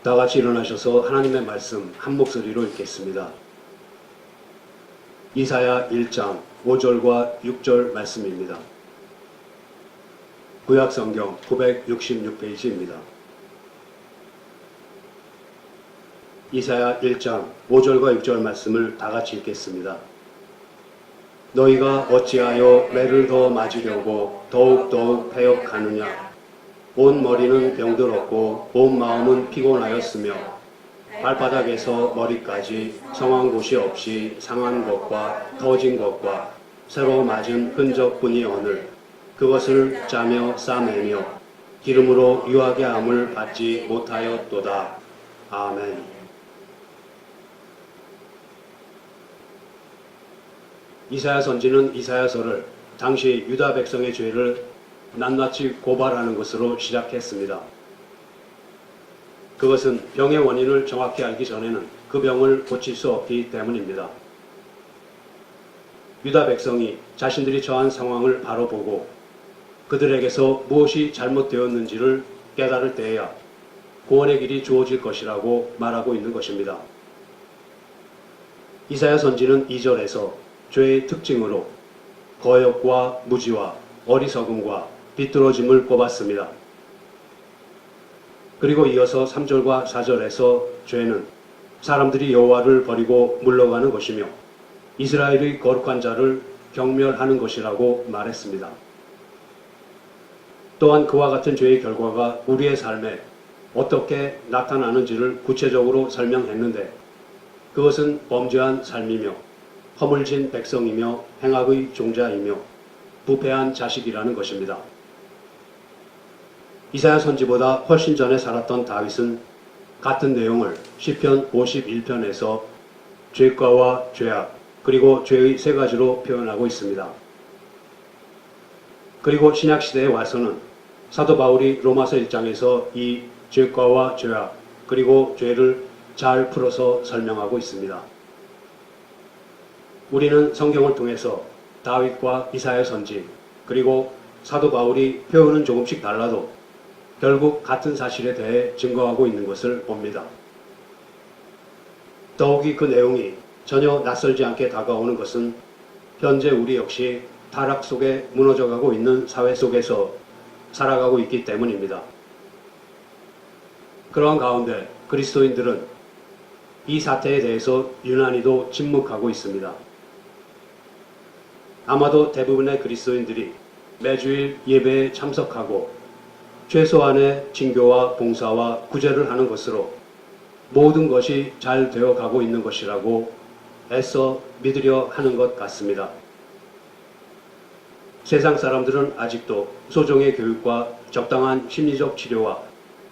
다 같이 일어나셔서 하나님의 말씀 한 목소리로 읽겠습니다. 이사야 1장 5절과 6절 말씀입니다. 구약성경 966페이지입니다. 이사야 1장 5절과 6절 말씀을 다 같이 읽겠습니다. 너희가 어찌하여 매를 더 맞으려고 더욱 패역하느냐. 온 머리는 병들었고 온 마음은 피곤하였으며 발바닥에서 머리까지 성한 곳이 없이 상한 것과 터진 것과 새로 맞은 흔적뿐이오늘 그것을 짜며 싸매며 기름으로 유하게 함을 받지 못하였도다. 아멘. 이사야 선지는 이사야서를 당시 유다 백성의 죄를 낱낱이 고발하는 것으로 시작했습니다. 그것은 병의 원인을 정확히 알기 전에는 그 병을 고칠 수 없기 때문입니다. 유다 백성이 자신들이 처한 상황을 바로 보고 그들에게서 무엇이 잘못되었는지를 깨달을 때에야 구원의 길이 주어질 것이라고 말하고 있는 것입니다. 이사야 선지는 2절에서 죄의 특징으로 거역과 무지와 어리석음과 비뚤어짐을 꼽았습니다. 그리고 이어서 3절과 4절에서 죄는 사람들이 여호와를 버리고 물러가는 것이며 이스라엘의 거룩한 자를 경멸하는 것이라고 말했습니다. 또한 그와 같은 죄의 결과가 우리의 삶에 어떻게 나타나는지를 구체적으로 설명했는데 그것은 범죄한 삶이며 허물진 백성이며 행악의 종자이며 부패한 자식이라는 것입니다. 이사야 선지보다 훨씬 전에 살았던 다윗은 같은 내용을 시편 51편에서 죄가와 죄악 그리고 죄의 세 가지로 표현하고 있습니다. 그리고 신약시대에 와서는 사도 바울이 로마서 1장에서 이 죄가와 죄악 그리고 죄를 잘 풀어서 설명하고 있습니다. 우리는 성경을 통해서 다윗과 이사야 선지 그리고 사도 바울이 표현은 조금씩 달라도 결국 같은 사실에 대해 증거하고 있는 것을 봅니다. 더욱이 그 내용이 전혀 낯설지 않게 다가오는 것은 현재 우리 역시 타락 속에 무너져가고 있는 사회 속에서 살아가고 있기 때문입니다. 그러한 가운데 그리스도인들은 이 사태에 대해서 유난히도 침묵하고 있습니다. 아마도 대부분의 그리스도인들이 매주일 예배에 참석하고 최소한의 징교와 봉사와 구제를 하는 것으로 모든 것이 잘 되어 가고 있는 것이라고 애써 믿으려 하는 것 같습니다. 세상 사람들은 아직도 소정의 교육과 적당한 심리적 치료와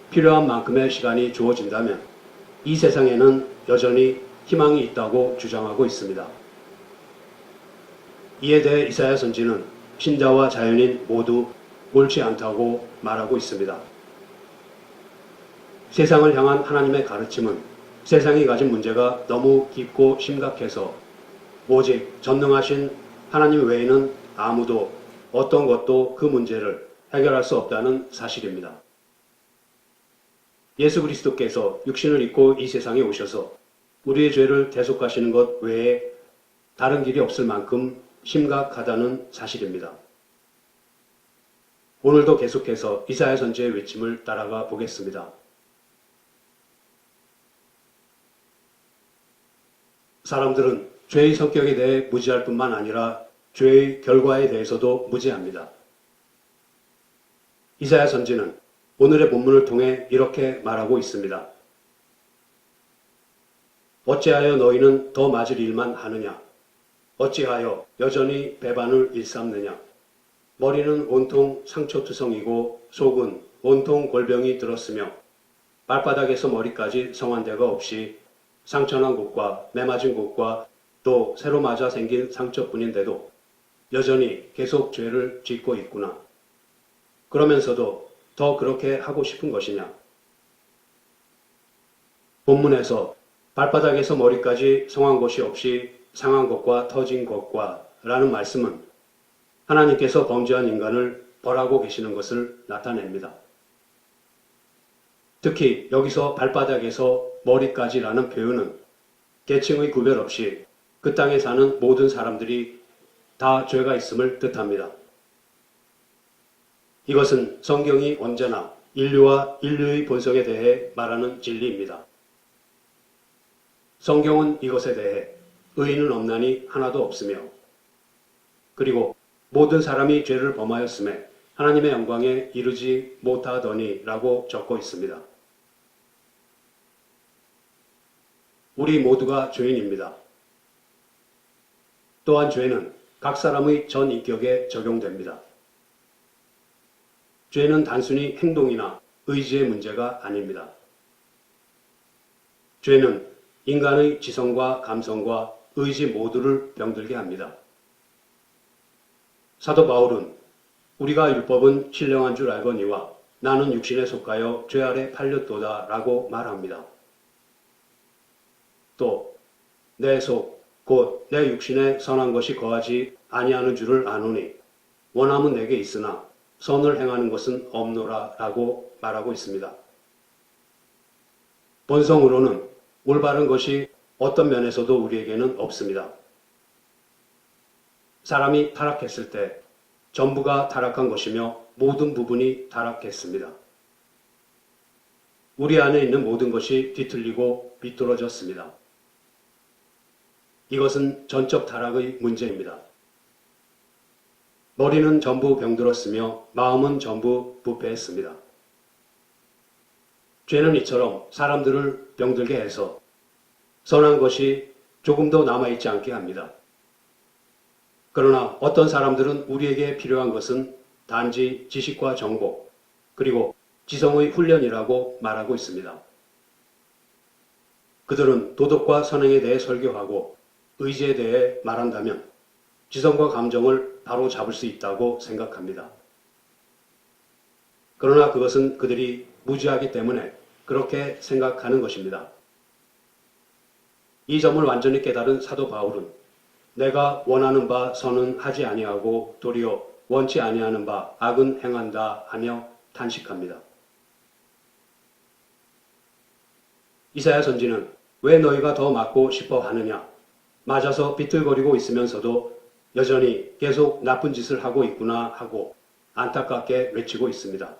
필요한 만큼의 시간이 주어진다면 이 세상에는 여전히 희망이 있다고 주장하고 있습니다. 이에 대해 이사야 선지는 신자와 자연인 모두 옳지 않다고 말하고 있습니다. 세상을 향한 하나님의 가르침은 세상이 가진 문제가 너무 깊고 심각해서 오직 전능하신 하나님 외에는 아무도 어떤 것도 그 문제를 해결할 수 없다는 사실입니다. 예수 그리스도께서 육신을 입고 이 세상에 오셔서 우리의 죄를 대속하시는 것 외에 다른 길이 없을 만큼 심각하다는 사실입니다. 오늘도 계속해서 이사야 선지의 외침을 따라가 보겠습니다. 사람들은 죄의 성격에 대해 무지할 뿐만 아니라 죄의 결과에 대해서도 무지합니다. 이사야 선지는 오늘의 본문을 통해 이렇게 말하고 있습니다. 어찌하여 너희는 더 맞을 일만 하느냐? 어찌하여 여전히 배반을 일삼느냐? 머리는 온통 상처투성이고 속은 온통 골병이 들었으며 발바닥에서 머리까지 성한 데가 없이 상처난 곳과 매맞은 곳과 또 새로 맞아 생긴 상처뿐인데도 여전히 계속 죄를 짓고 있구나. 그러면서도 더 그렇게 하고 싶은 것이냐? 본문에서 발바닥에서 머리까지 성한 곳이 없이 상한 것과 터진 것과 라는 말씀은 하나님께서 범죄한 인간을 벌하고 계시는 것을 나타냅니다. 특히 여기서 발바닥에서 머리까지라는 표현은 계층의 구별 없이 그 땅에 사는 모든 사람들이 다 죄가 있음을 뜻합니다. 이것은 성경이 언제나 인류와 인류의 본성에 대해 말하는 진리입니다. 성경은 이것에 대해 의인은 없나니 하나도 없으며 그리고 모든 사람이 죄를 범하였음에 하나님의 영광에 이르지 못하더니 라고 적고 있습니다. 우리 모두가 죄인입니다. 또한 죄는 각 사람의 전 인격에 적용됩니다. 죄는 단순히 행동이나 의지의 문제가 아닙니다. 죄는 인간의 지성과 감성과 의지 모두를 병들게 합니다. 사도 바울은 우리가 율법은 신령한 줄 알거니와 나는 육신에 속하여 죄 아래 팔렸도다 라고 말합니다. 또 내 속 곧 내 육신에 선한 것이 거하지 아니하는 줄을 아노니 원함은 내게 있으나 선을 행하는 것은 없노라 라고 말하고 있습니다. 본성으로는 올바른 것이 어떤 면에서도 우리에게는 없습니다. 사람이 타락했을 때 전부가 타락한 것이며 모든 부분이 타락했습니다. 우리 안에 있는 모든 것이 뒤틀리고 비뚤어졌습니다. 이것은 전적 타락의 문제입니다. 머리는 전부 병들었으며 마음은 전부 부패했습니다. 죄는 이처럼 사람들을 병들게 해서 선한 것이 조금도 남아있지 않게 합니다. 그러나 어떤 사람들은 우리에게 필요한 것은 단지 지식과 정보, 그리고 지성의 훈련이라고 말하고 있습니다. 그들은 도덕과 선행에 대해 설교하고 의지에 대해 말한다면 지성과 감정을 바로 잡을 수 있다고 생각합니다. 그러나 그것은 그들이 무지하기 때문에 그렇게 생각하는 것입니다. 이 점을 완전히 깨달은 사도 바울은 내가 원하는 바 선은 하지 아니하고 도리어 원치 아니하는 바 악은 행한다 하며 탄식합니다. 이사야 선지는 왜 너희가 더 맞고 싶어 하느냐? 맞아서 비틀거리고 있으면서도 여전히 계속 나쁜 짓을 하고 있구나 하고 안타깝게 외치고 있습니다.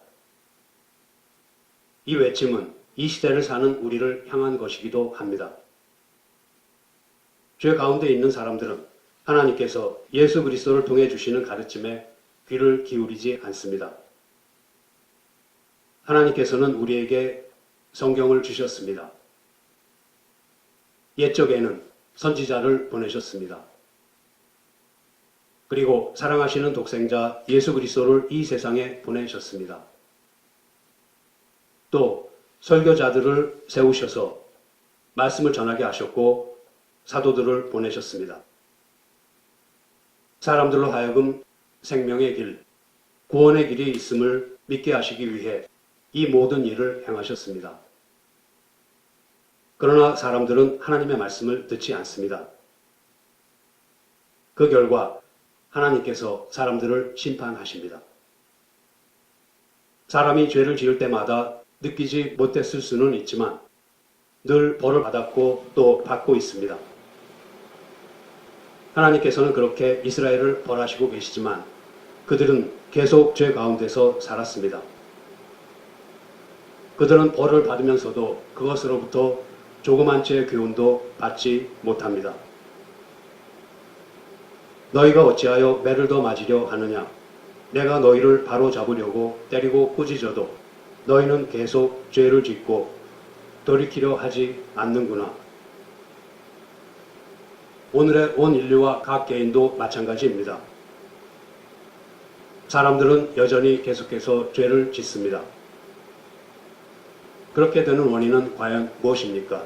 이 외침은 이 시대를 사는 우리를 향한 것이기도 합니다. 죄 가운데 있는 사람들은 하나님께서 예수 그리스도를 통해 주시는 가르침에 귀를 기울이지 않습니다. 하나님께서는 우리에게 성경을 주셨습니다. 옛적에는 선지자를 보내셨습니다. 그리고 사랑하시는 독생자 예수 그리스도를 이 세상에 보내셨습니다. 또 설교자들을 세우셔서 말씀을 전하게 하셨고 사도들을 보내셨습니다. 사람들로 하여금 생명의 길, 구원의 길이 있음을 믿게 하시기 위해 이 모든 일을 행하셨습니다. 그러나 사람들은 하나님의 말씀을 듣지 않습니다. 그 결과 하나님께서 사람들을 심판하십니다. 사람이 죄를 지을 때마다 느끼지 못했을 수는 있지만 늘 벌을 받았고 또 받고 있습니다. 하나님께서는 그렇게 이스라엘을 벌하시고 계시지만 그들은 계속 죄 가운데서 살았습니다. 그들은 벌을 받으면서도 그것으로부터 조그만 채의 교훈도 받지 못합니다. 너희가 어찌하여 매를 더 맞으려 하느냐? 내가 너희를 바로 잡으려고 때리고 꾸짖어도 너희는 계속 죄를 짓고 돌이키려 하지 않는구나. 오늘의 온 인류와 각 개인도 마찬가지입니다. 사람들은 여전히 계속해서 죄를 짓습니다. 그렇게 되는 원인은 과연 무엇입니까?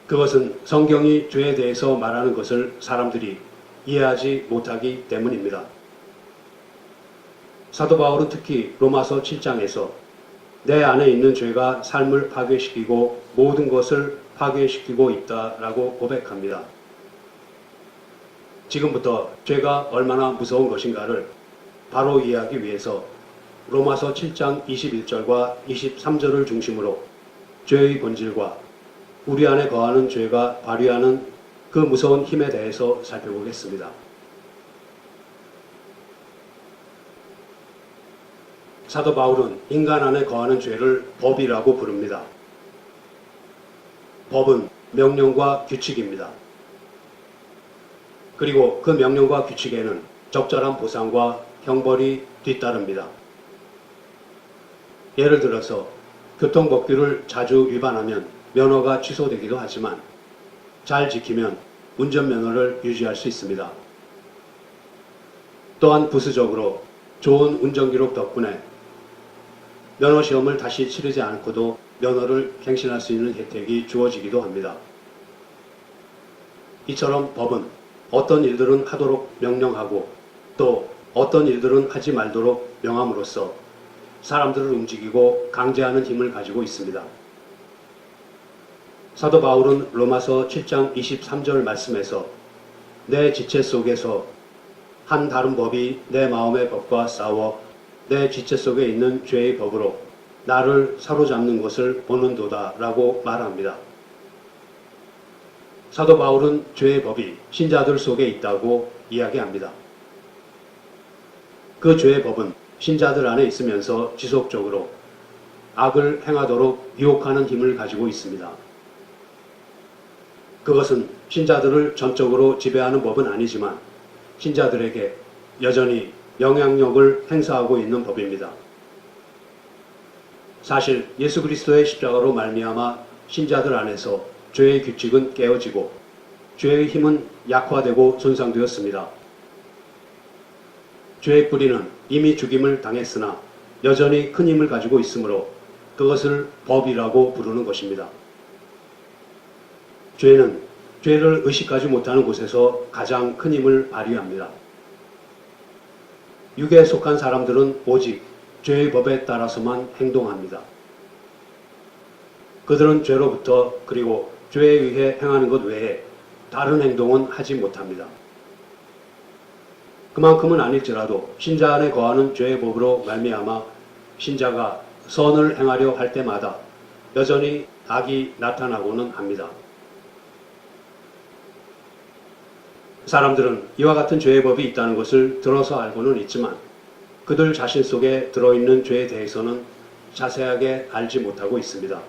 그것은 성경이 죄에 대해서 말하는 것을 사람들이 이해하지 못하기 때문입니다. 사도 바울은 특히 로마서 7장에서 내 안에 있는 죄가 삶을 파괴시키고 모든 것을 파괴시키고 있다라고 고백합니다. 지금부터 죄가 얼마나 무서운 것인가를 바로 이해하기 위해서 로마서 7장 21절과 23절을 중심으로 죄의 본질과 우리 안에 거하는 죄가 발휘하는 그 무서운 힘에 대해서 살펴보겠습니다. 사도 바울은 인간 안에 거하는 죄를 법이라고 부릅니다. 법은 명령과 규칙입니다. 그리고 그 명령과 규칙에는 적절한 보상과 형벌이 뒤따릅니다. 예를 들어서 교통법규를 자주 위반하면 면허가 취소되기도 하지만 잘 지키면 운전면허를 유지할 수 있습니다. 또한 부수적으로 좋은 운전기록 덕분에 면허시험을 다시 치르지 않고도 면허를 갱신할 수 있는 혜택이 주어지기도 합니다. 이처럼 법은 어떤 일들은 하도록 명령하고 또 어떤 일들은 하지 말도록 명함으로써 사람들을 움직이고 강제하는 힘을 가지고 있습니다. 사도 바울은 로마서 7장 23절 말씀에서 내 지체 속에서 한 다른 법이 내 마음의 법과 싸워 내 지체 속에 있는 죄의 법으로 나를 사로잡는 것을 보는도다 라고 말합니다. 사도 바울은 죄의 법이 신자들 속에 있다고 이야기합니다. 그 죄의 법은 신자들 안에 있으면서 지속적으로 악을 행하도록 유혹하는 힘을 가지고 있습니다. 그것은 신자들을 전적으로 지배하는 법은 아니지만 신자들에게 여전히 영향력을 행사하고 있는 법입니다. 사실 예수 그리스도의 십자가로 말미암아 신자들 안에서 죄의 규칙은 깨어지고 죄의 힘은 약화되고 손상되었습니다. 죄의 뿌리는 이미 죽임을 당했으나 여전히 큰 힘을 가지고 있으므로 그것을 법이라고 부르는 것입니다. 죄는 죄를 의식하지 못하는 곳에서 가장 큰 힘을 발휘합니다. 육에 속한 사람들은 오직 죄의 법에 따라서만 행동합니다. 그들은 죄로부터 그리고 죄에 의해 행하는 것 외에 다른 행동은 하지 못합니다. 그만큼은 아닐지라도 신자 안에 거하는 죄의 법으로 말미암아 신자가 선을 행하려 할 때마다 여전히 악이 나타나고는 합니다. 사람들은 이와 같은 죄의 법이 있다는 것을 들어서 알고는 있지만 그들 자신 속에 들어있는 죄에 대해서는 자세하게 알지 못하고 있습니다.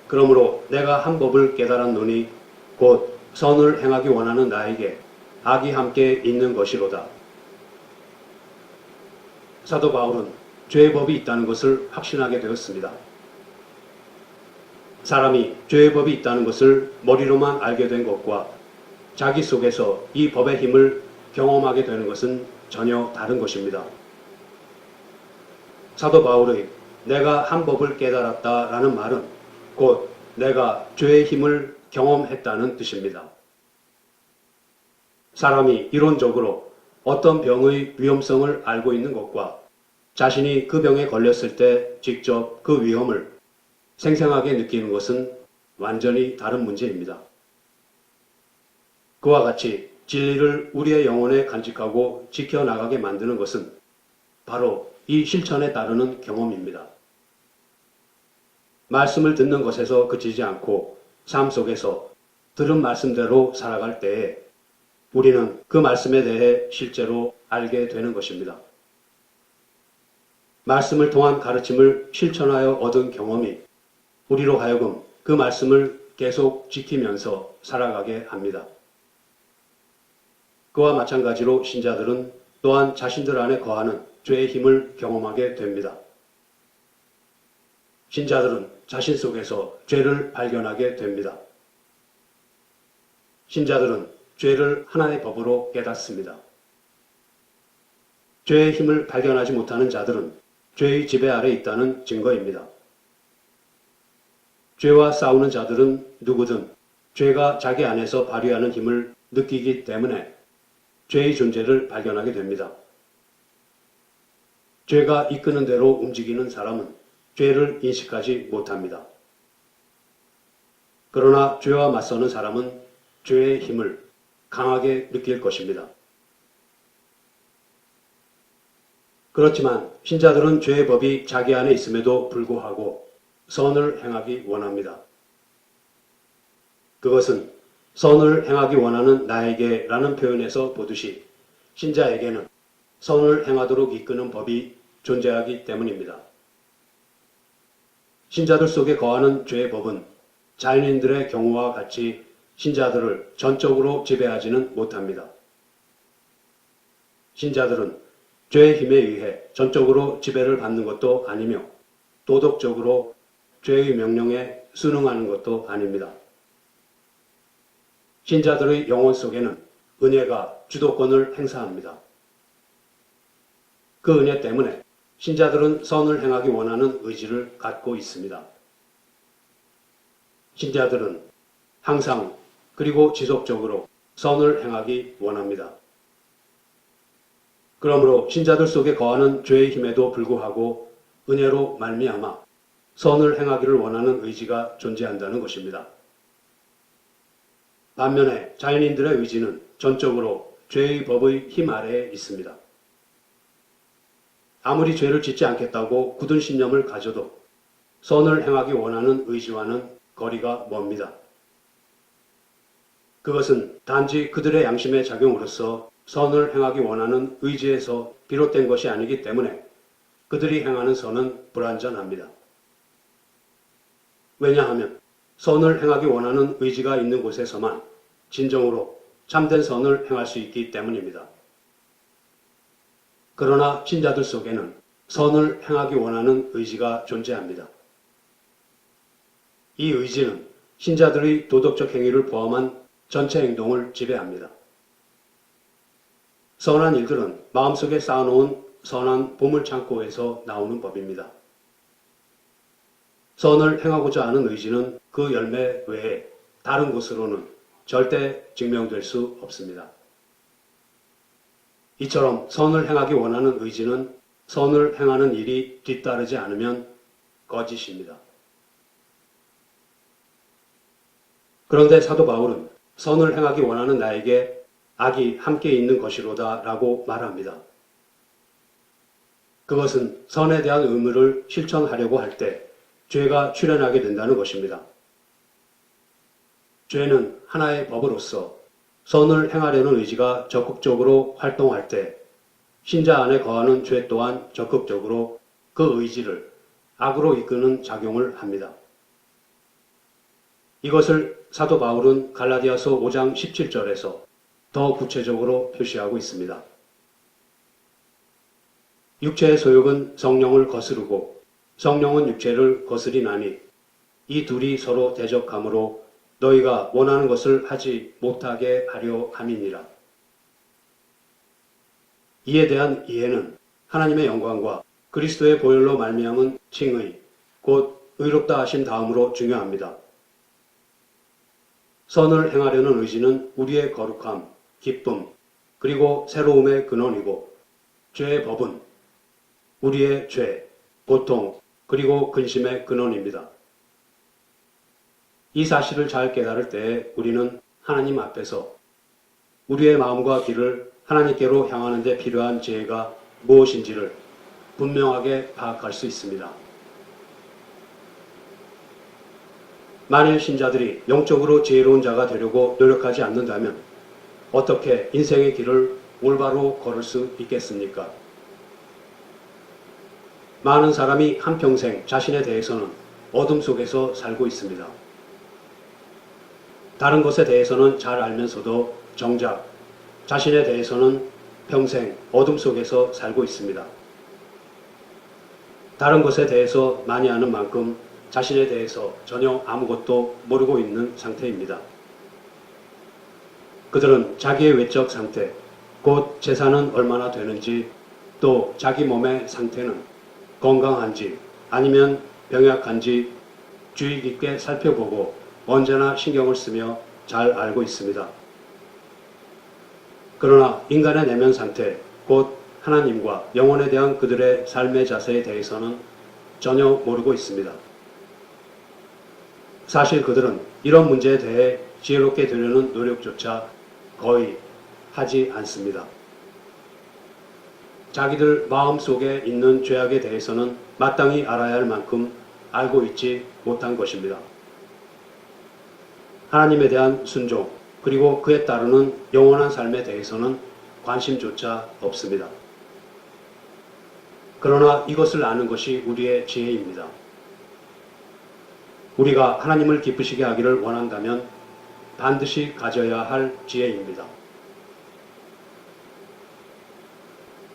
그러므로 내가 한 법을 깨달았노니 곧 선을 행하기 원하는 나에게 악이 함께 있는 것이로다. 사도 바울은 죄의 법이 있다는 것을 확신하게 되었습니다. 사람이 죄의 법이 있다는 것을 머리로만 알게 된 것과 자기 속에서 이 법의 힘을 경험하게 되는 것은 전혀 다른 것입니다. 사도 바울의 내가 한 법을 깨달았다라는 말은 곧 내가 죄의 힘을 경험했다는 뜻입니다. 사람이 이론적으로 어떤 병의 위험성을 알고 있는 것과 자신이 그 병에 걸렸을 때 직접 그 위험을 생생하게 느끼는 것은 완전히 다른 문제입니다. 그와 같이 진리를 우리의 영혼에 간직하고 지켜나가게 만드는 것은 바로 이 실천에 따르는 경험입니다. 말씀을 듣는 것에서 그치지 않고 삶 속에서 들은 말씀대로 살아갈 때에 우리는 그 말씀에 대해 실제로 알게 되는 것입니다. 말씀을 통한 가르침을 실천하여 얻은 경험이 우리로 하여금 그 말씀을 계속 지키면서 살아가게 합니다. 그와 마찬가지로 신자들은 또한 자신들 안에 거하는 죄의 힘을 경험하게 됩니다. 신자들은 자신 속에서 죄를 발견하게 됩니다. 신자들은 죄를 하나님의 법으로 깨닫습니다. 죄의 힘을 발견하지 못하는 자들은 죄의 지배 아래 있다는 증거입니다. 죄와 싸우는 자들은 누구든 죄가 자기 안에서 발휘하는 힘을 느끼기 때문에 죄의 존재를 발견하게 됩니다. 죄가 이끄는 대로 움직이는 사람은 죄를 인식하지 못합니다. 그러나 죄와 맞서는 사람은 죄의 힘을 강하게 느낄 것입니다. 그렇지만 신자들은 죄의 법이 자기 안에 있음에도 불구하고 선을 행하기 원합니다. 그것은 선을 행하기 원하는 나에게 라는 표현에서 보듯이 신자에게는 선을 행하도록 이끄는 법이 존재하기 때문입니다. 신자들 속에 거하는 죄의 법은 자연인들의 경우와 같이 신자들을 전적으로 지배하지는 못합니다. 신자들은 죄의 힘에 의해 전적으로 지배를 받는 것도 아니며 도덕적으로 죄의 명령에 순응하는 것도 아닙니다. 신자들의 영혼 속에는 은혜가 주도권을 행사합니다. 그 은혜 때문에 신자들은 선을 행하기 원하는 의지를 갖고 있습니다. 신자들은 항상 그리고 지속적으로 선을 행하기 원합니다. 그러므로 신자들 속에 거하는 죄의 힘에도 불구하고 은혜로 말미암아 선을 행하기를 원하는 의지가 존재한다는 것입니다. 반면에 자연인들의 의지는 전적으로 죄의 법의 힘 아래에 있습니다. 아무리 죄를 짓지 않겠다고 굳은 신념을 가져도 선을 행하기 원하는 의지와는 거리가 멉니다. 그것은 단지 그들의 양심의 작용으로서 선을 행하기 원하는 의지에서 비롯된 것이 아니기 때문에 그들이 행하는 선은 불완전합니다. 왜냐하면 선을 행하기 원하는 의지가 있는 곳에서만 진정으로 참된 선을 행할 수 있기 때문입니다. 그러나 신자들 속에는 선을 행하기 원하는 의지가 존재합니다. 이 의지는 신자들의 도덕적 행위를 포함한 전체 행동을 지배합니다. 선한 일들은 마음속에 쌓아놓은 선한 보물창고에서 나오는 법입니다. 선을 행하고자 하는 의지는 그 열매 외에 다른 곳으로는 절대 증명될 수 없습니다. 이처럼 선을 행하기 원하는 의지는 선을 행하는 일이 뒤따르지 않으면 거짓입니다. 그런데 사도 바울은 선을 행하기 원하는 나에게 악이 함께 있는 것이로다 라고 말합니다. 그것은 선에 대한 의무를 실천하려고 할 때 죄가 출현하게 된다는 것입니다. 죄는 하나의 법으로서 선을 행하려는 의지가 적극적으로 활동할 때 신자 안에 거하는 죄 또한 적극적으로 그 의지를 악으로 이끄는 작용을 합니다. 이것을 사도 바울은 갈라디아서 5장 17절에서 더 구체적으로 표시하고 있습니다. 육체의 소욕은 성령을 거스르고 성령은 육체를 거스리나니 이 둘이 서로 대적하므로 너희가 원하는 것을 하지 못하게 하려 함이니라. 이에 대한 이해는 하나님의 영광과 그리스도의 보혈로 말미암은 칭의, 곧 의롭다 하신 다음으로 중요합니다. 선을 행하려는 의지는 우리의 거룩함, 기쁨, 그리고 새로움의 근원이고 죄의 법은 우리의 죄, 고통, 그리고 근심의 근원입니다. 이 사실을 잘 깨달을 때 우리는 하나님 앞에서 우리의 마음과 길을 하나님께로 향하는 데 필요한 지혜가 무엇인지를 분명하게 파악할 수 있습니다. 만일 신자들이 영적으로 지혜로운 자가 되려고 노력하지 않는다면 어떻게 인생의 길을 올바로 걸을 수 있겠습니까? 많은 사람이 한평생 자신에 대해서는 어둠 속에서 살고 있습니다. 다른 것에 대해서는 잘 알면서도 정작 자신에 대해서는 평생 어둠 속에서 살고 있습니다. 다른 것에 대해서 많이 아는 만큼 자신에 대해서 전혀 아무것도 모르고 있는 상태입니다. 그들은 자기의 외적 상태, 곧 재산은 얼마나 되는지, 또 자기 몸의 상태는 건강한지 아니면 병약한지 주의 깊게 살펴보고 언제나 신경을 쓰며 잘 알고 있습니다. 그러나 인간의 내면 상태, 곧 하나님과 영혼에 대한 그들의 삶의 자세에 대해서는 전혀 모르고 있습니다. 사실 그들은 이런 문제에 대해 지혜롭게 되려는 노력조차 거의 하지 않습니다. 자기들 마음속에 있는 죄악에 대해서는 마땅히 알아야 할 만큼 알고 있지 못한 것입니다. 하나님에 대한 순종, 그리고 그에 따르는 영원한 삶에 대해서는 관심조차 없습니다. 그러나 이것을 아는 것이 우리의 지혜입니다. 우리가 하나님을 기쁘시게 하기를 원한다면 반드시 가져야 할 지혜입니다.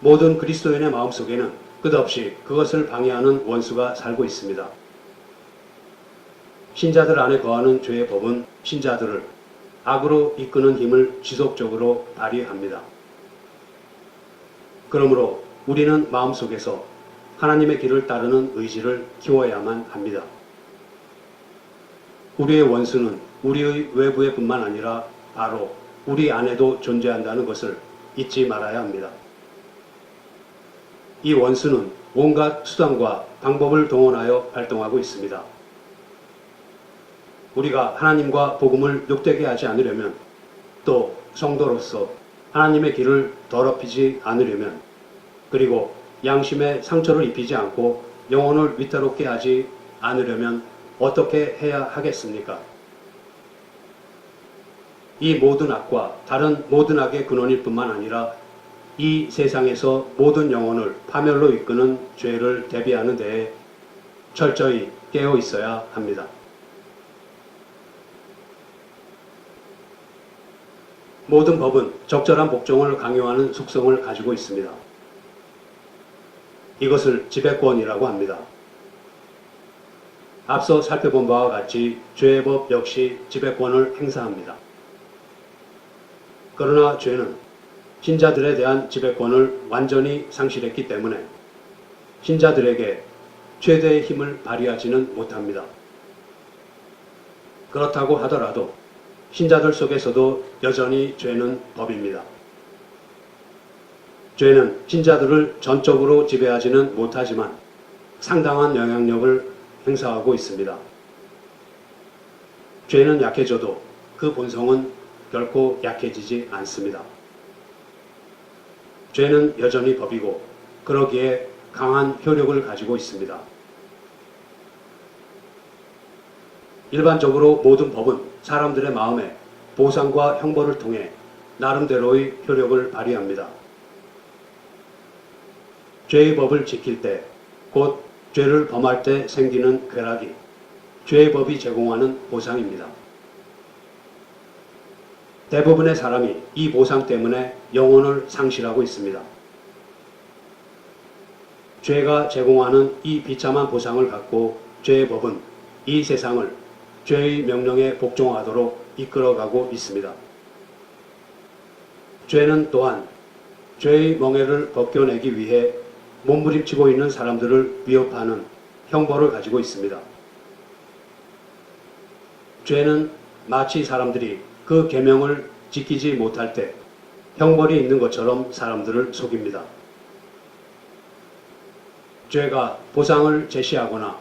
모든 그리스도인의 마음속에는 끝없이 그것을 방해하는 원수가 살고 있습니다. 신자들 안에 거하는 죄의 법은 신자들을 악으로 이끄는 힘을 지속적으로 발휘합니다. 그러므로 우리는 마음속에서 하나님의 길을 따르는 의지를 키워야만 합니다. 우리의 원수는 우리의 외부에 뿐만 아니라 바로 우리 안에도 존재한다는 것을 잊지 말아야 합니다. 이 원수는 온갖 수단과 방법을 동원하여 활동하고 있습니다. 우리가 하나님과 복음을 욕되게 하지 않으려면, 또 성도로서 하나님의 길을 더럽히지 않으려면, 그리고 양심에 상처를 입히지 않고 영혼을 위태롭게 하지 않으려면 어떻게 해야 하겠습니까? 이 모든 악과 다른 모든 악의 근원일 뿐만 아니라 이 세상에서 모든 영혼을 파멸로 이끄는 죄를 대비하는 데에 철저히 깨어 있어야 합니다. 모든 법은 적절한 복종을 강요하는 속성을 가지고 있습니다. 이것을 지배권이라고 합니다. 앞서 살펴본 바와 같이 죄의 법 역시 지배권을 행사합니다. 그러나 죄는 신자들에 대한 지배권을 완전히 상실했기 때문에 신자들에게 최대의 힘을 발휘하지는 못합니다. 그렇다고 하더라도 신자들 속에서도 여전히 죄는 법입니다. 죄는 신자들을 전적으로 지배하지는 못하지만 상당한 영향력을 행사하고 있습니다. 죄는 약해져도 그 본성은 결코 약해지지 않습니다. 죄는 여전히 법이고 그러기에 강한 효력을 가지고 있습니다. 일반적으로 모든 법은 사람들의 마음에 보상과 형벌을 통해 나름대로의 효력을 발휘합니다. 죄의 법을 지킬 때, 곧 죄를 범할 때 생기는 쾌락이 죄의 법이 제공하는 보상입니다. 대부분의 사람이 이 보상 때문에 영혼을 상실하고 있습니다. 죄가 제공하는 이 비참한 보상을 갖고 죄의 법은 이 세상을 죄의 명령에 복종하도록 이끌어가고 있습니다. 죄는 또한 죄의 멍에를 벗겨내기 위해 몸부림치고 있는 사람들을 위협하는 형벌을 가지고 있습니다. 죄는 마치 사람들이 그 계명을 지키지 못할 때 형벌이 있는 것처럼 사람들을 속입니다. 죄가 보상을 제시하거나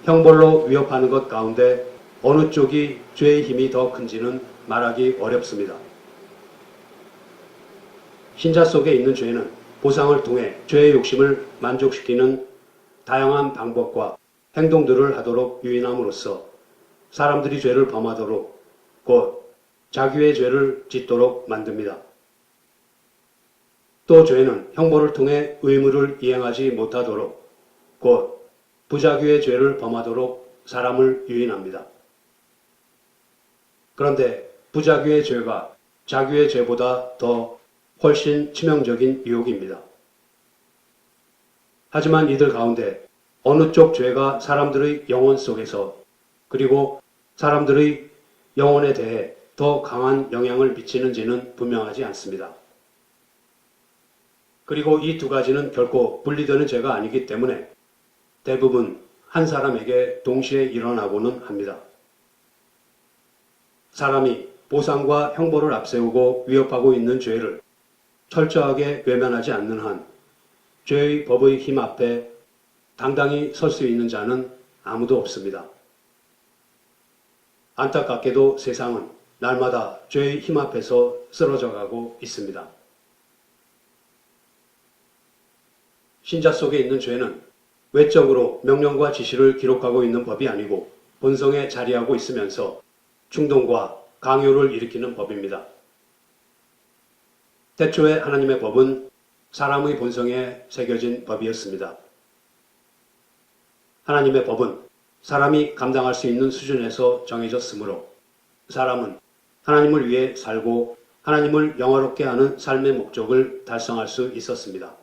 형벌로 위협하는 것 가운데 어느 쪽이 죄의 힘이 더 큰지는 말하기 어렵습니다. 신자 속에 있는 죄는 보상을 통해 죄의 욕심을 만족시키는 다양한 방법과 행동들을 하도록 유인함으로써 사람들이 죄를 범하도록, 곧 자기의 죄를 짓도록 만듭니다. 또 죄는 형벌을 통해 의무를 이행하지 못하도록, 곧 부자기의 죄를 범하도록 사람을 유인합니다. 그런데 부자기의 죄가 자기의 죄보다 더 훨씬 치명적인 유혹입니다. 하지만 이들 가운데 어느 쪽 죄가 사람들의 영혼 속에서, 그리고 사람들의 영혼에 대해 더 강한 영향을 미치는지는 분명하지 않습니다. 그리고 이 두 가지는 결코 분리되는 죄가 아니기 때문에 대부분 한 사람에게 동시에 일어나고는 합니다. 사람이 보상과 형벌을 앞세우고 위협하고 있는 죄를 철저하게 외면하지 않는 한 죄의 법의 힘 앞에 당당히 설 수 있는 자는 아무도 없습니다. 안타깝게도 세상은 날마다 죄의 힘 앞에서 쓰러져 가고 있습니다. 신자 속에 있는 죄는 외적으로 명령과 지시를 기록하고 있는 법이 아니고 본성에 자리하고 있으면서 충동과 강요를 일으키는 법입니다. 태초에 하나님의 법은 사람의 본성에 새겨진 법이었습니다. 하나님의 법은 사람이 감당할 수 있는 수준에서 정해졌으므로 사람은 하나님을 위해 살고 하나님을 영화롭게 하는 삶의 목적을 달성할 수 있었습니다.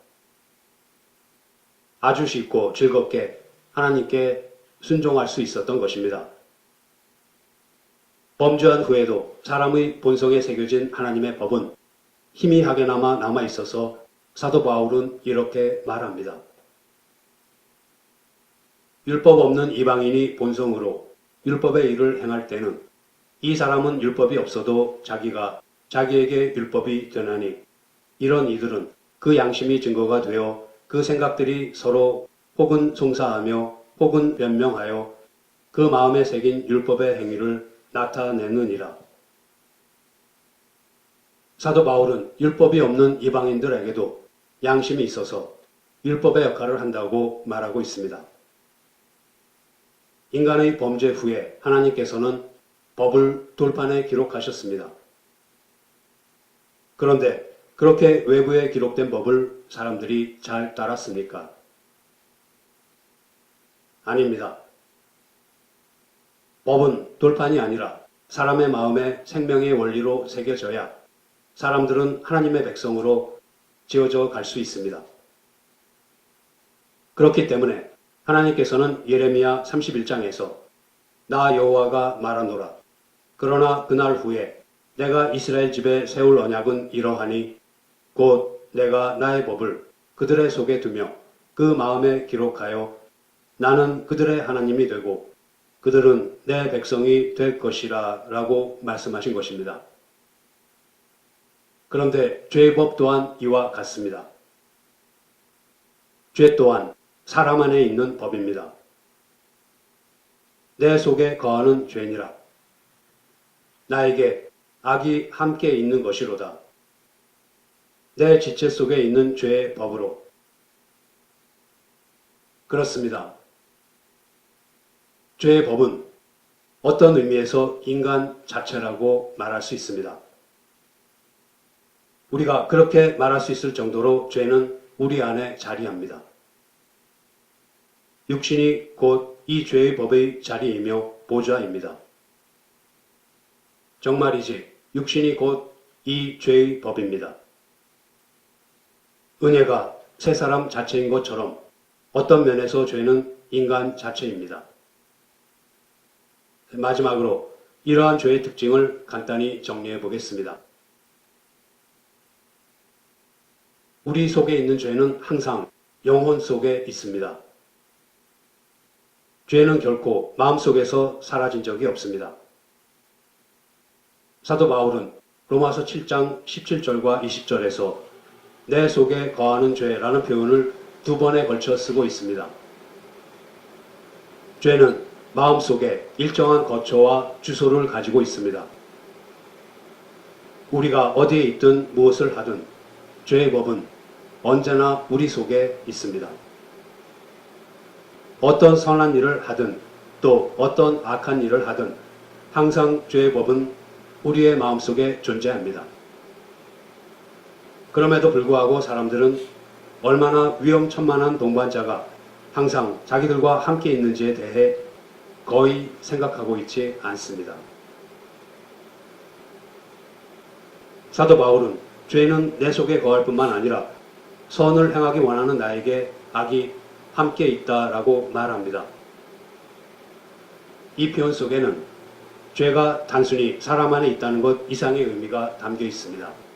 아주 쉽고 즐겁게 하나님께 순종할 수 있었던 것입니다. 범죄한 후에도 사람의 본성에 새겨진 하나님의 법은 희미하게나마 남아있어서 사도 바울은 이렇게 말합니다. 율법 없는 이방인이 본성으로 율법의 일을 행할 때는 이 사람은 율법이 없어도 자기가 자기에게 율법이 되나니 이런 이들은 그 양심이 증거가 되어 그 생각들이 서로 혹은 송사하며 혹은 변명하여 그 마음에 새긴 율법의 행위를 나타내느니라. 사도 바울은 율법이 없는 이방인들에게도 양심이 있어서 율법의 역할을 한다고 말하고 있습니다. 인간의 범죄 후에 하나님께서는 법을 돌판에 기록하셨습니다. 그런데 그렇게 외부에 기록된 법을 사람들이 잘 따랐습니까? 아닙니다. 법은 돌판이 아니라 사람의 마음에 생명의 원리로 새겨져야 사람들은 하나님의 백성으로 지어져 갈 수 있습니다. 그렇기 때문에 하나님께서는 예레미야 31장에서 나 여호와가 말하노라. 그러나 그날 후에 내가 이스라엘 집에 세울 언약은 이러하니 곧 내가 나의 법을 그들의 속에 두며 그 마음에 기록하여 나는 그들의 하나님이 되고 그들은 내 백성이 될 것이라 라고 말씀하신 것입니다. 그런데 죄의 법 또한 이와 같습니다. 죄 또한 사람 안에 있는 법입니다. 내 속에 거하는 죄니라. 나에게 악이 함께 있는 것이로다. 내 지체 속에 있는 죄의 법으로. 그렇습니다. 죄의 법은 어떤 의미에서 인간 자체라고 말할 수 있습니다. 우리가 그렇게 말할 수 있을 정도로 죄는 우리 안에 자리합니다. 육신이 곧 이 죄의 법의 자리이며 보좌입니다. 정말이지 육신이 곧 이 죄의 법입니다. 은혜가 새 사람 자체인 것처럼 어떤 면에서 죄는 인간 자체입니다. 마지막으로 이러한 죄의 특징을 간단히 정리해 보겠습니다. 우리 속에 있는 죄는 항상 영혼 속에 있습니다. 죄는 결코 마음속에서 사라진 적이 없습니다. 사도 바울은 로마서 7장 17절과 20절에서 내 속에 거하는 죄라는 표현을 2번에 걸쳐 쓰고 있습니다. 죄는 마음속에 일정한 거처와 주소를 가지고 있습니다. 우리가 어디에 있든 무엇을 하든 죄의 법은 언제나 우리 속에 있습니다. 어떤 선한 일을 하든 또 어떤 악한 일을 하든 항상 죄의 법은 우리의 마음속에 존재합니다. 그럼에도 불구하고 사람들은 얼마나 위험천만한 동반자가 항상 자기들과 함께 있는지에 대해 거의 생각하고 있지 않습니다. 사도 바울은 죄는 내 속에 거할 뿐만 아니라 선을 행하기 원하는 나에게 악이 함께 있다라고 말합니다. 이 표현 속에는 죄가 단순히 사람 안에 있다는 것 이상의 의미가 담겨 있습니다.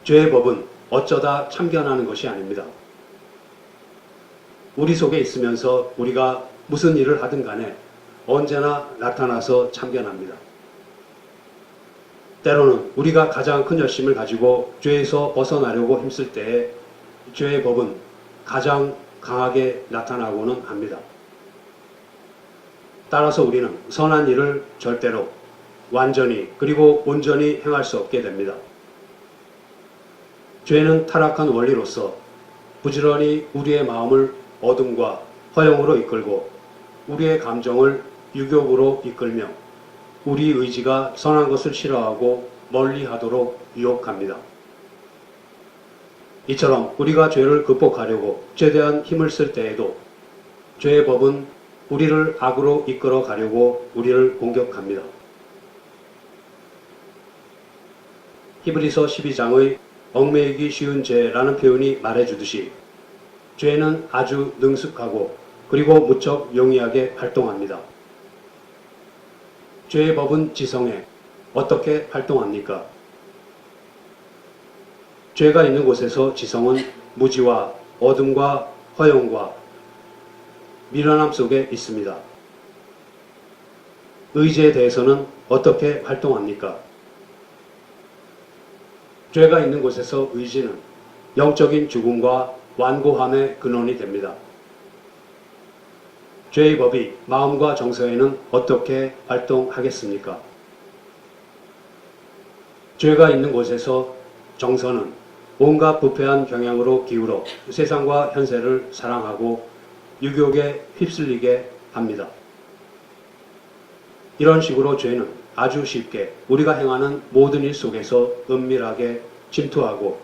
죄의 법은 어쩌다 참견하는 것이 아닙니다. 우리 속에 있으면서 우리가 무슨 일을 하든 간에 언제나 나타나서 참견합니다. 때로는 우리가 가장 큰 열심을 가지고 죄에서 벗어나려고 힘쓸 때에 죄의 법은 가장 강하게 나타나고는 합니다. 따라서 우리는 선한 일을 절대로 완전히 그리고 온전히 행할 수 없게 됩니다. 죄는 타락한 원리로서 부지런히 우리의 마음을 어둠과 허영으로 이끌고 우리의 감정을 유욕으로 이끌며 우리 의지가 선한 것을 싫어하고 멀리하도록 유혹합니다. 이처럼 우리가 죄를 극복하려고 최대한 힘을 쓸 때에도 죄의 법은 우리를 악으로 이끌어 가려고 우리를 공격합니다. 히브리서 12장의 얽매이기 쉬운 죄라는 표현이 말해주듯이 죄는 아주 능숙하고 그리고 무척 용이하게 활동합니다. 죄의 법은 지성에 어떻게 활동합니까? 죄가 있는 곳에서 지성은 무지와 어둠과 허영과 미련함 속에 있습니다. 의지에 대해서는 어떻게 활동합니까? 죄가 있는 곳에서 의지는 영적인 죽음과 완고함의 근원이 됩니다. 죄의 법이 마음과 정서에는 어떻게 활동하겠습니까? 죄가 있는 곳에서 정서는 온갖 부패한 경향으로 기울어 세상과 현세를 사랑하고 유욕에 휩쓸리게 합니다. 이런 식으로 죄는 아주 쉽게 우리가 행하는 모든 일 속에서 은밀하게 침투하고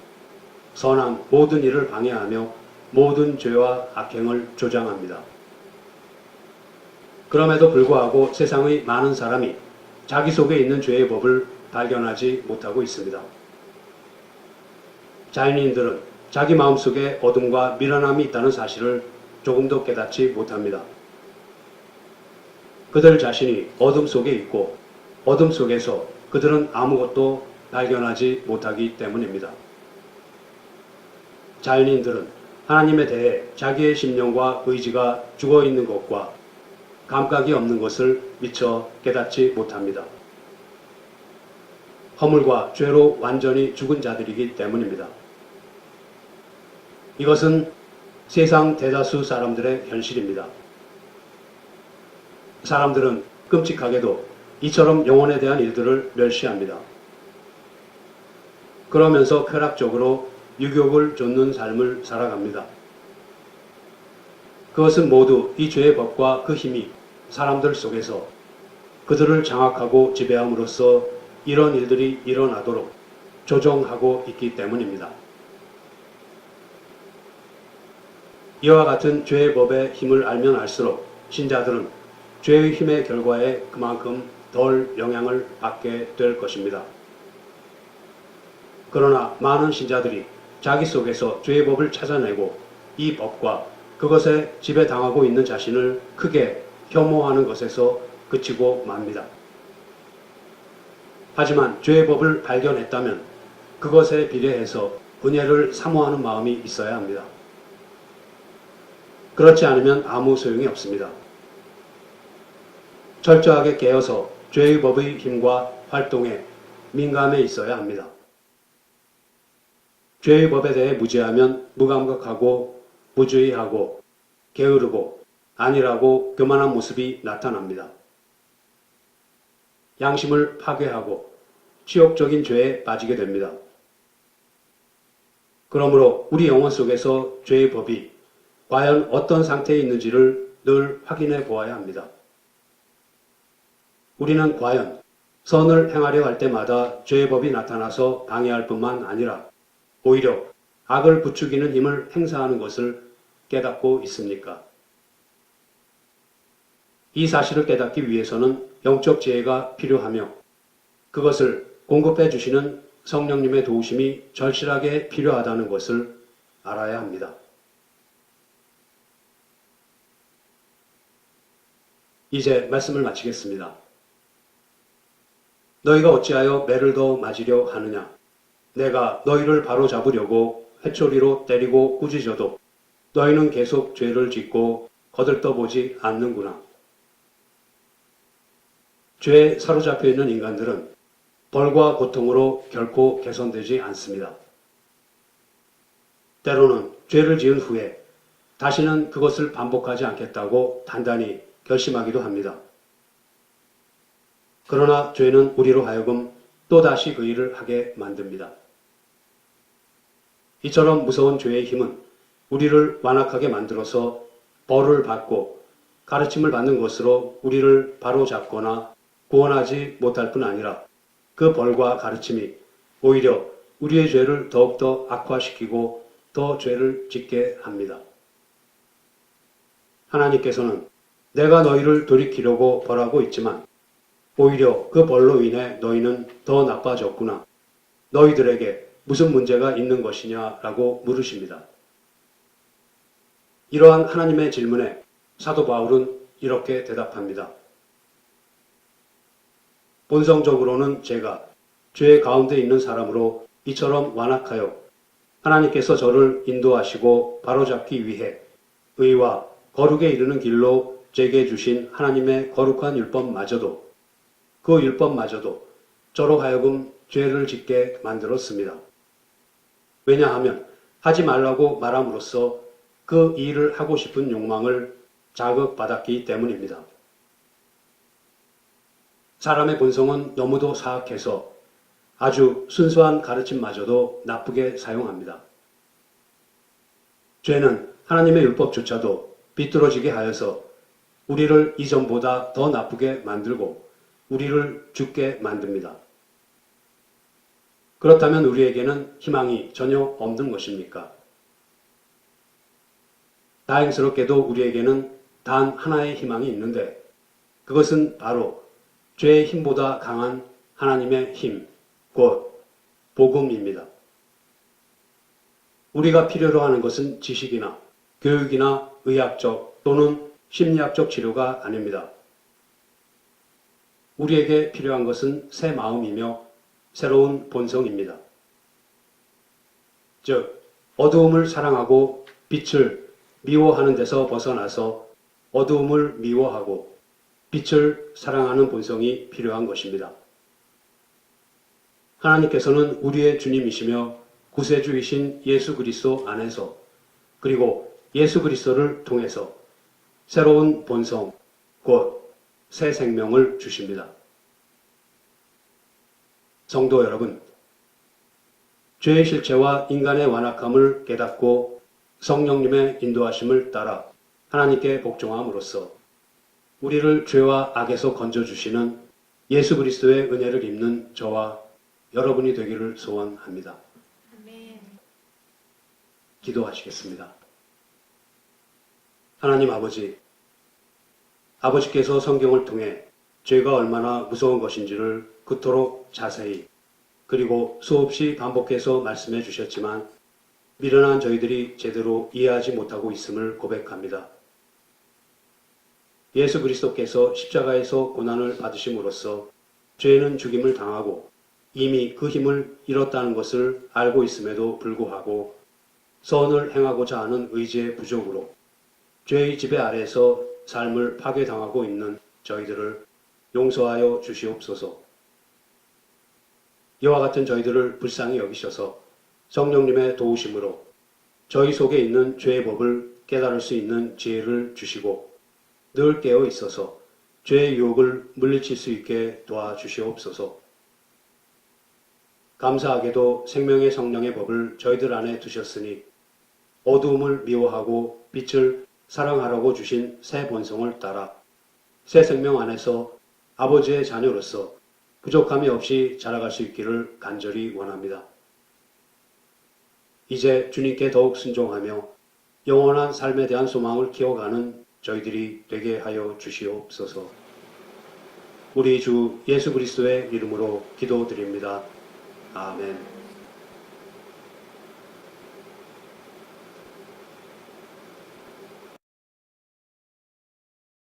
선한 모든 일을 방해하며 모든 죄와 악행을 조장합니다. 그럼에도 불구하고 세상의 많은 사람이 자기 속에 있는 죄의 법을 발견하지 못하고 있습니다. 자연인들은 자기 마음속에 어둠과 미련함이 있다는 사실을 조금도 깨닫지 못합니다. 그들 자신이 어둠 속에 있고 어둠 속에서 그들은 아무것도 발견하지 못하기 때문입니다. 자연인들은 하나님에 대해 자기의 심령과 의지가 죽어있는 것과 감각이 없는 것을 미처 깨닫지 못합니다. 허물과 죄로 완전히 죽은 자들이기 때문입니다. 이것은 세상 대다수 사람들의 현실입니다. 사람들은 끔찍하게도 이처럼 영혼에 대한 일들을 멸시합니다. 그러면서 쾌락적으로 유욕을 좇는 삶을 살아갑니다. 그것은 모두 이 죄의 법과 그 힘이 사람들 속에서 그들을 장악하고 지배함으로써 이런 일들이 일어나도록 조종하고 있기 때문입니다. 이와 같은 죄의 법의 힘을 알면 알수록 신자들은 죄의 힘의 결과에 그만큼 덜 영향을 받게 될 것입니다. 그러나 많은 신자들이 자기 속에서 죄의 법을 찾아내고 이 법과 그것에 지배당하고 있는 자신을 크게 혐오하는 것에서 그치고 맙니다. 하지만 죄의 법을 발견했다면 그것에 비례해서 은혜를 사모하는 마음이 있어야 합니다. 그렇지 않으면 아무 소용이 없습니다. 철저하게 깨어서 죄의 법의 힘과 활동에 민감해 있어야 합니다. 죄의 법에 대해 무지하면 무감각하고 무주의하고 게으르고 안일하고 교만한 모습이 나타납니다. 양심을 파괴하고 치욕적인 죄에 빠지게 됩니다. 그러므로 우리 영혼 속에서 죄의 법이 과연 어떤 상태에 있는지를 늘 확인해 보아야 합니다. 우리는 과연 선을 행하려 할 때마다 죄의 법이 나타나서 방해할 뿐만 아니라 오히려 악을 부추기는 힘을 행사하는 것을 깨닫고 있습니까? 이 사실을 깨닫기 위해서는 영적 지혜가 필요하며 그것을 공급해 주시는 성령님의 도우심이 절실하게 필요하다는 것을 알아야 합니다. 이제 말씀을 마치겠습니다. 너희가 어찌하여 매를 더 맞으려 하느냐? 내가 너희를 바로잡으려고 회초리로 때리고 꾸짖어도 너희는 계속 죄를 짓고 거들떠보지 않는구나. 죄에 사로잡혀 있는 인간들은 벌과 고통으로 결코 개선되지 않습니다. 때로는 죄를 지은 후에 다시는 그것을 반복하지 않겠다고 단단히 결심하기도 합니다. 그러나 죄는 우리로 하여금 또다시 그 일을 하게 만듭니다. 이처럼 무서운 죄의 힘은 우리를 완악하게 만들어서 벌을 받고 가르침을 받는 것으로 우리를 바로잡거나 구원하지 못할 뿐 아니라 그 벌과 가르침이 오히려 우리의 죄를 더욱더 악화시키고 더 죄를 짓게 합니다. 하나님께서는 내가 너희를 돌이키려고 벌하고 있지만 오히려 그 벌로 인해 너희는 더 나빠졌구나. 너희들에게 무슨 문제가 있는 것이냐라고 물으십니다. 이러한 하나님의 질문에 사도 바울은 이렇게 대답합니다. 본성적으로는 제가 죄 가운데 있는 사람으로 이처럼 완악하여 하나님께서 저를 인도하시고 바로잡기 위해 의와 거룩에 이르는 길로 제게 주신 하나님의 거룩한 율법마저도 그 율법마저도 저로 하여금 죄를 짓게 만들었습니다. 왜냐하면 하지 말라고 말함으로써 그 일을 하고 싶은 욕망을 자극받았기 때문입니다. 사람의 본성은 너무도 사악해서 아주 순수한 가르침마저도 나쁘게 사용합니다. 죄는 하나님의 율법조차도 비뚤어지게 하여서 우리를 이전보다 더 나쁘게 만들고 우리를 죽게 만듭니다. 그렇다면 우리에게는 희망이 전혀 없는 것입니까? 다행스럽게도 우리에게는 단 하나의 희망이 있는데 그것은 바로 죄의 힘보다 강한 하나님의 힘, 곧 복음입니다. 우리가 필요로 하는 것은 지식이나 교육이나 의학적 또는 심리학적 치료가 아닙니다. 우리에게 필요한 것은 새 마음이며 새로운 본성입니다. 즉, 어두움을 사랑하고 빛을 미워하는 데서 벗어나서 어두움을 미워하고 빛을 사랑하는 본성이 필요한 것입니다. 하나님께서는 우리의 주님이시며 구세주이신 예수 그리스도 안에서 그리고 예수 그리스도를 통해서 새로운 본성, 곧 새 생명을 주십니다. 성도 여러분, 죄의 실체와 인간의 완악함을 깨닫고 성령님의 인도하심을 따라 하나님께 복종함으로써 우리를 죄와 악에서 건져주시는 예수 그리스도의 은혜를 입는 저와 여러분이 되기를 소원합니다. 아멘. 기도하시겠습니다. 하나님 아버지, 아버지께서 성경을 통해 죄가 얼마나 무서운 것인지를 그토록 자세히 그리고 수없이 반복해서 말씀해 주셨지만 미련한 저희들이 제대로 이해하지 못하고 있음을 고백합니다. 예수 그리스도께서 십자가에서 고난을 받으심으로써 죄는 죽임을 당하고 이미 그 힘을 잃었다는 것을 알고 있음에도 불구하고 선을 행하고자 하는 의지의 부족으로 죄의 지배 아래에서 삶을 파괴당하고 있는 저희들을 용서하여 주시옵소서. 이와 같은 저희들을 불쌍히 여기셔서 성령님의 도우심으로 저희 속에 있는 죄의 법을 깨달을 수 있는 지혜를 주시고 늘 깨어 있어서 죄의 유혹을 물리칠 수 있게 도와주시옵소서. 감사하게도 생명의 성령의 법을 저희들 안에 두셨으니 어두움을 미워하고 빛을 사랑하라고 주신 새 본성을 따라 새 생명 안에서 아버지의 자녀로서 부족함이 없이 자라갈 수 있기를 간절히 원합니다. 이제 주님께 더욱 순종하며 영원한 삶에 대한 소망을 키워가는 저희들이 되게 하여 주시옵소서. 우리 주 예수 그리스도의 이름으로 기도드립니다. 아멘.